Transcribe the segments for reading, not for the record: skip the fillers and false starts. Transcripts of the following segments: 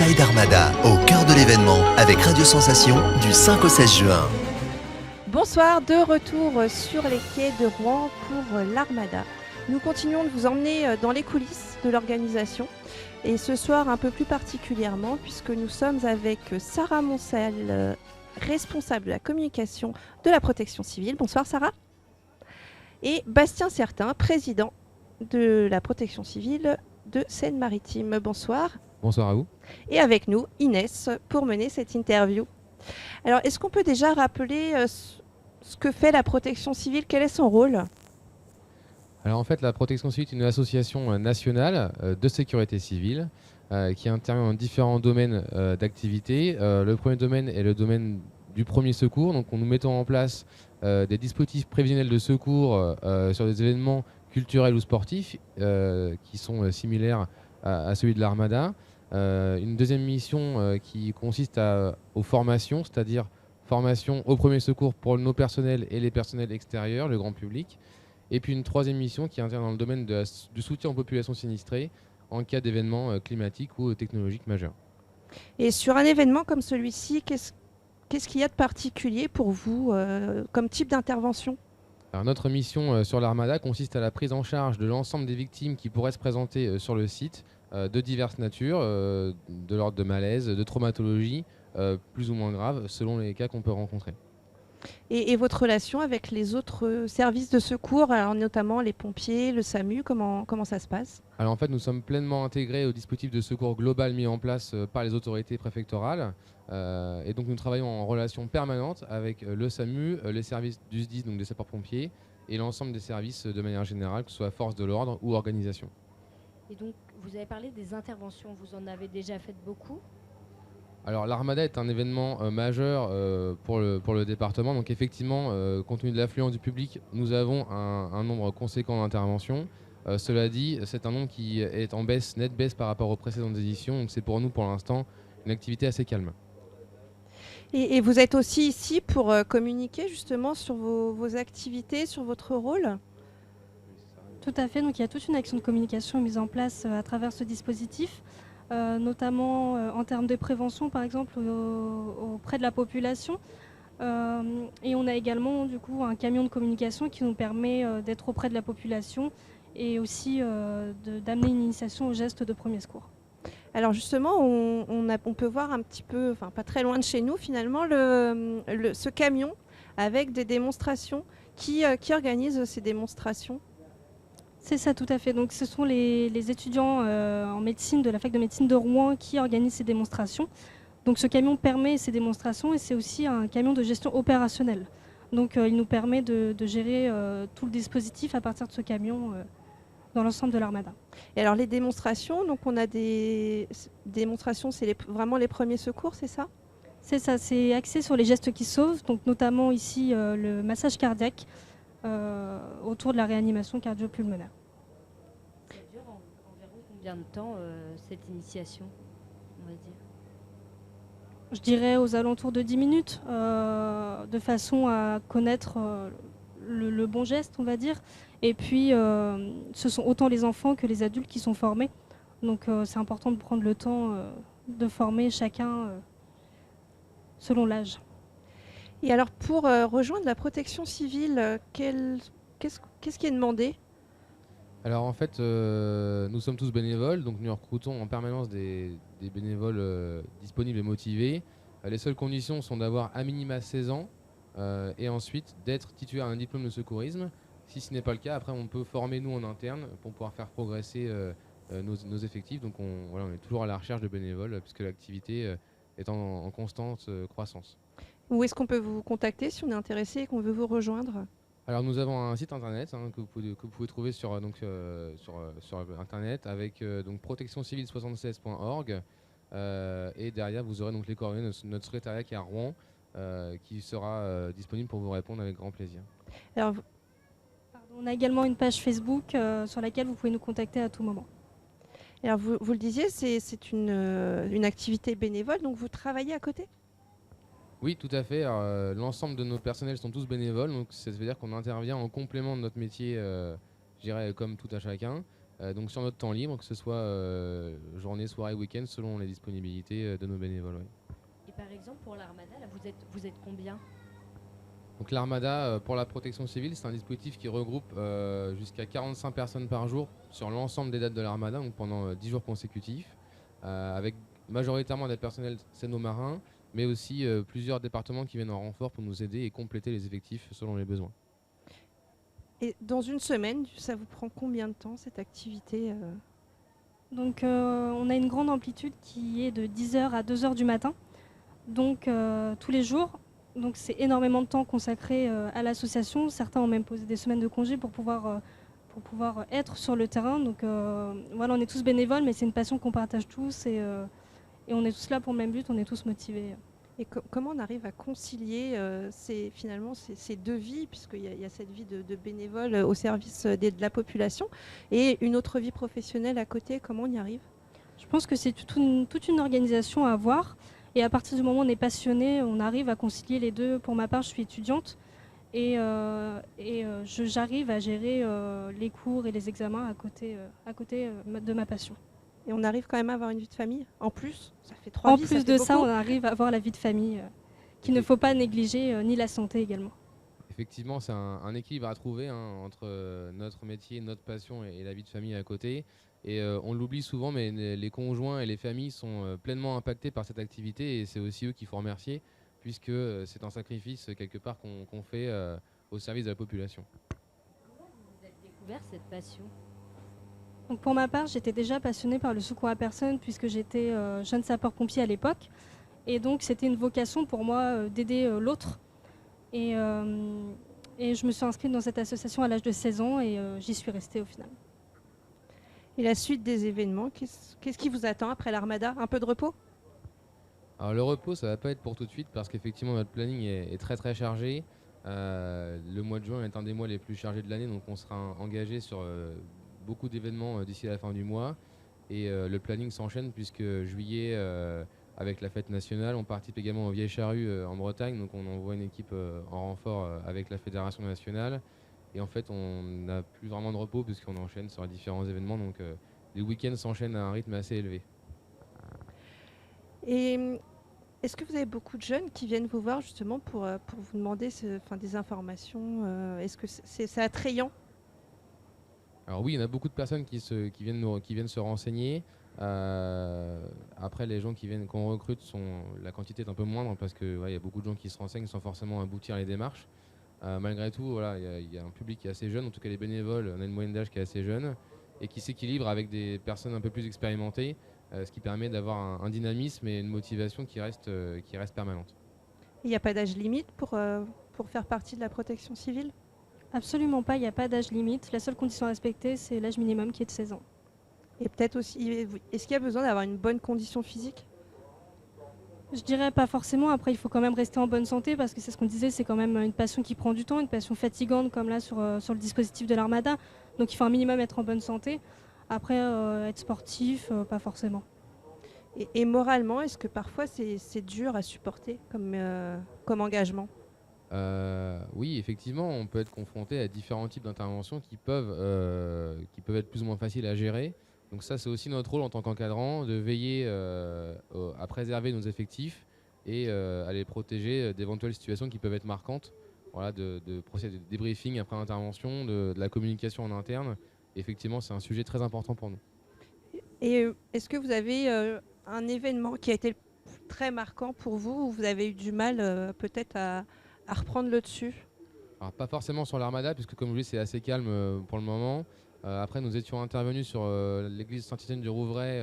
Inside Armada, au cœur de l'événement, avec Radio Sensation, du 5 au 16 juin. Bonsoir, de retour sur les quais de Rouen pour l'Armada. Nous continuons de vous emmener dans les coulisses de l'organisation. Et ce soir, un peu plus particulièrement, puisque nous sommes avec Sarah Moncel, responsable de la communication de la protection civile. Bonsoir Sarah. Et Bastien Certain, président de la protection civile de Seine-Maritime. Bonsoir. Bonsoir à vous. Et avec nous, Inès, pour mener cette interview. Alors, est-ce qu'on peut déjà rappeler ce que fait la protection civile? Quel est son rôle? Alors en fait, la protection civile est une association nationale de sécurité civile qui intervient dans différents domaines d'activité. Le premier domaine est le domaine du premier secours. Donc nous mettons en place des dispositifs prévisionnels de secours sur des événements culturels ou sportifs qui sont similaires à celui de l'Armada. Une deuxième mission qui consiste aux formations, c'est-à-dire formation au premier secours pour nos personnels et les personnels extérieurs, le grand public. Et puis une troisième mission qui intervient dans le domaine du soutien aux populations sinistrées en cas d'événements climatiques ou technologiques majeurs. Et sur un événement comme celui-ci, qu'est-ce qu'il y a de particulier pour vous comme type d'intervention? Alors, notre mission sur l'Armada consiste à la prise en charge de l'ensemble des victimes qui pourraient se présenter sur le site de diverses natures, de l'ordre de malaise, de traumatologie, plus ou moins graves, selon les cas qu'on peut rencontrer. Et votre relation avec les autres services de secours, alors notamment les pompiers, le SAMU, comment ça se passe? Alors en fait, nous sommes pleinement intégrés au dispositif de secours global mis en place par les autorités préfectorales. Et donc nous travaillons en relation permanente avec le SAMU, les services du SDIS, donc des sapeurs-pompiers, et l'ensemble des services de manière générale, que ce soit force de l'ordre ou organisation. Et donc, vous avez parlé des interventions, vous en avez déjà fait beaucoup? Alors l'Armada est un événement majeur pour le département. Donc effectivement, compte tenu de l'affluence du public, nous avons un nombre conséquent d'interventions. Cela dit, c'est un nombre qui est en baisse, nette baisse par rapport aux précédentes éditions. Donc c'est pour nous, pour l'instant, une activité assez calme. Et vous êtes aussi ici pour communiquer justement sur vos activités, sur votre rôle? Tout à fait, donc il y a toute une action de communication mise en place à travers ce dispositif, notamment en termes de prévention, par exemple, auprès de la population. Et on a également du coup un camion de communication qui nous permet d'être auprès de la population et aussi d'amener une initiation aux gestes de premier secours. Alors justement, on peut voir un petit peu, enfin pas très loin de chez nous finalement, ce camion avec des démonstrations. Qui organise ces démonstrations? C'est ça, tout à fait. Donc, ce sont les étudiants en médecine de la fac de médecine de Rouen qui organisent ces démonstrations. Donc, ce camion permet ces démonstrations et c'est aussi un camion de gestion opérationnelle. Donc, il nous permet de gérer tout le dispositif à partir de ce camion dans l'ensemble de l'Armada. Et alors, les démonstrations, donc on a des démonstrations, c'est vraiment les premiers secours, c'est ça? C'est ça, c'est axé sur les gestes qui sauvent, donc notamment ici le massage cardiaque. Autour de la réanimation cardio-pulmonaire. Ça dure environ combien de temps cette initiation, on va dire? Je dirais aux alentours de 10 minutes, de façon à connaître le bon geste, on va dire. Et puis, ce sont autant les enfants que les adultes qui sont formés. Donc, c'est important de prendre le temps de former chacun selon l'âge. Et alors, pour rejoindre la protection civile, qu'est-ce qui est demandé? Alors en fait, nous sommes tous bénévoles, donc nous recrutons en permanence des bénévoles disponibles et motivés. Les seules conditions sont d'avoir à minima 16 ans et ensuite d'être titulaire d'un diplôme de secourisme. Si ce n'est pas le cas, après on peut former nous en interne pour pouvoir faire progresser nos effectifs. Donc on est toujours à la recherche de bénévoles puisque l'activité est en constante croissance. Où est-ce qu'on peut vous contacter si on est intéressé et qu'on veut vous rejoindre? Alors nous avons un site internet que vous pouvez trouver sur internet avec donc protectioncivile76.org et derrière vous aurez donc les coordonnées de notre secrétariat qui est à Rouen qui sera disponible pour vous répondre avec grand plaisir. Alors, on a également une page Facebook sur laquelle vous pouvez nous contacter à tout moment. Alors vous le disiez, c'est une activité bénévole, donc vous travaillez à côté? Oui, tout à fait. L'ensemble de nos personnels sont tous bénévoles, donc ça veut dire qu'on intervient en complément de notre métier, je dirais comme tout à chacun. donc sur notre temps libre, que ce soit journée, soirée, week-end, selon les disponibilités de nos bénévoles. Ouais. Et par exemple, pour l'Armada, là, vous êtes combien? Donc l'Armada, pour la protection civile, c'est un dispositif qui regroupe jusqu'à 45 personnes par jour sur l'ensemble des dates de l'Armada, donc pendant 10 jours consécutifs, avec majoritairement des personnels céno-marins, mais aussi plusieurs départements qui viennent en renfort pour nous aider et compléter les effectifs selon les besoins. Et dans une semaine, ça vous prend combien de temps cette activité Donc on a une grande amplitude qui est de 10h à 2h du matin, donc tous les jours. Donc c'est énormément de temps consacré à l'association. Certains ont même posé des semaines de congé pour pouvoir être sur le terrain. Donc voilà, on est tous bénévoles, mais c'est une passion qu'on partage tous et on est tous là pour le même but, on est tous motivés. Et comment on arrive à concilier ces deux vies, puisqu'il y a cette vie de bénévole au service de la population et une autre vie professionnelle à côté? Comment on y arrive? Je pense que c'est toute une organisation à avoir. Et à partir du moment où on est passionné, on arrive à concilier les deux. Pour ma part, je suis étudiante et j'arrive à gérer les cours et les examens à côté de ma passion. Et on arrive quand même à avoir une vie de famille? En plus, ça fait 3 vies. En plus de ça, on arrive à avoir la vie de famille qu'il ne faut pas négliger, ni la santé également. Effectivement, c'est un équilibre à trouver entre notre métier, notre passion et la vie de famille à côté. Et on l'oublie souvent, mais les conjoints et les familles sont pleinement impactés par cette activité et c'est aussi eux qu'il faut remercier, puisque c'est un sacrifice quelque part qu'on fait au service de la population. Comment vous avez découvert cette passion? Donc pour ma part, j'étais déjà passionnée par le secours à personne puisque j'étais jeune sapeur-pompier à l'époque. Et donc c'était une vocation pour moi d'aider l'autre. Et je me suis inscrite dans cette association à l'âge de 16 ans et j'y suis restée au final. Et la suite des événements, qu'est-ce qui vous attend après l'Armada? Un peu de repos? Alors le repos, ça va pas être pour tout de suite parce qu'effectivement notre planning est très très chargé. Le mois de juin est un des mois les plus chargés de l'année, donc on sera engagé sur beaucoup d'événements d'ici la fin du mois. Et le planning s'enchaîne puisque juillet, avec la fête nationale, on participe également aux Vieilles Charrues en Bretagne, donc on envoie une équipe en renfort avec la fédération nationale. Et en fait, on n'a plus vraiment de repos puisqu'on enchaîne sur les différents événements, donc les week-ends s'enchaînent à un rythme assez élevé. Et est-ce que vous avez beaucoup de jeunes qui viennent vous voir justement pour vous demander des informations? Est-ce que c'est attrayant? Alors oui, il y en a beaucoup de personnes qui viennent se renseigner. Après, les gens qu'on recrute, la quantité est un peu moindre parce qu'il y a beaucoup de gens qui se renseignent sans forcément aboutir les démarches. Malgré tout, voilà, il y a un public qui est assez jeune, en tout cas les bénévoles, on a une moyenne d'âge qui est assez jeune et qui s'équilibre avec des personnes un peu plus expérimentées, ce qui permet d'avoir un dynamisme et une motivation qui reste permanente. Il n'y a pas d'âge limite pour faire partie de la protection civile? Absolument pas, il n'y a pas d'âge limite. La seule condition à respecter, c'est l'âge minimum qui est de 16 ans. Et peut-être aussi, est-ce qu'il y a besoin d'avoir une bonne condition physique? Je dirais pas forcément, après il faut quand même rester en bonne santé parce que c'est ce qu'on disait, c'est quand même une passion qui prend du temps, une passion fatigante comme là sur le dispositif de l'Armada. Donc il faut un minimum être en bonne santé. Après être sportif, pas forcément. Et moralement, est-ce que parfois c'est dur à supporter comme engagement? Oui, effectivement, on peut être confronté à différents types d'interventions qui peuvent être plus ou moins faciles à gérer. Donc ça, c'est aussi notre rôle en tant qu'encadrant, de veiller à préserver nos effectifs et à les protéger d'éventuelles situations qui peuvent être marquantes. Voilà, de procéder de débriefing après l'intervention, de la communication en interne. Effectivement, c'est un sujet très important pour nous. Et est-ce que vous avez un événement qui a été très marquant pour vous, où vous avez eu du mal peut-être à reprendre le dessus? Alors, pas forcément sur l'Armada, puisque comme je dis, c'est assez calme pour le moment. Après, nous étions intervenus sur l'église Saint-Étienne du Rouvray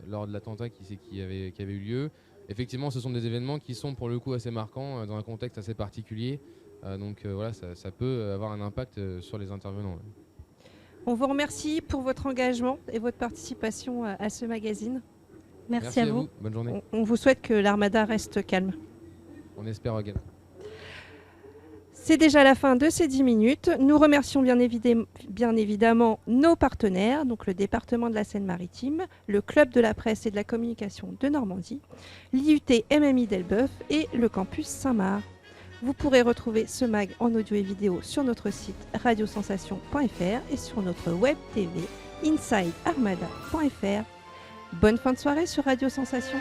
lors de l'attentat qui avait eu lieu. Effectivement, ce sont des événements qui sont pour le coup assez marquants dans un contexte assez particulier. Donc voilà, ça peut avoir un impact sur les intervenants. Ouais. On vous remercie pour votre engagement et votre participation à ce magazine. Merci à vous. Bonne journée. On vous souhaite que l'Armada reste calme. On espère également. C'est déjà la fin de ces 10 minutes. Nous remercions bien évidemment nos partenaires, donc le département de la Seine-Maritime, le Club de la presse et de la communication de Normandie, l'IUT MMI d'Elbeuf et le campus Saint-Marc. Vous pourrez retrouver ce mag en audio et vidéo sur notre site radiosensation.fr et sur notre web TV insidearmada.fr. Bonne fin de soirée sur Radio Sensation.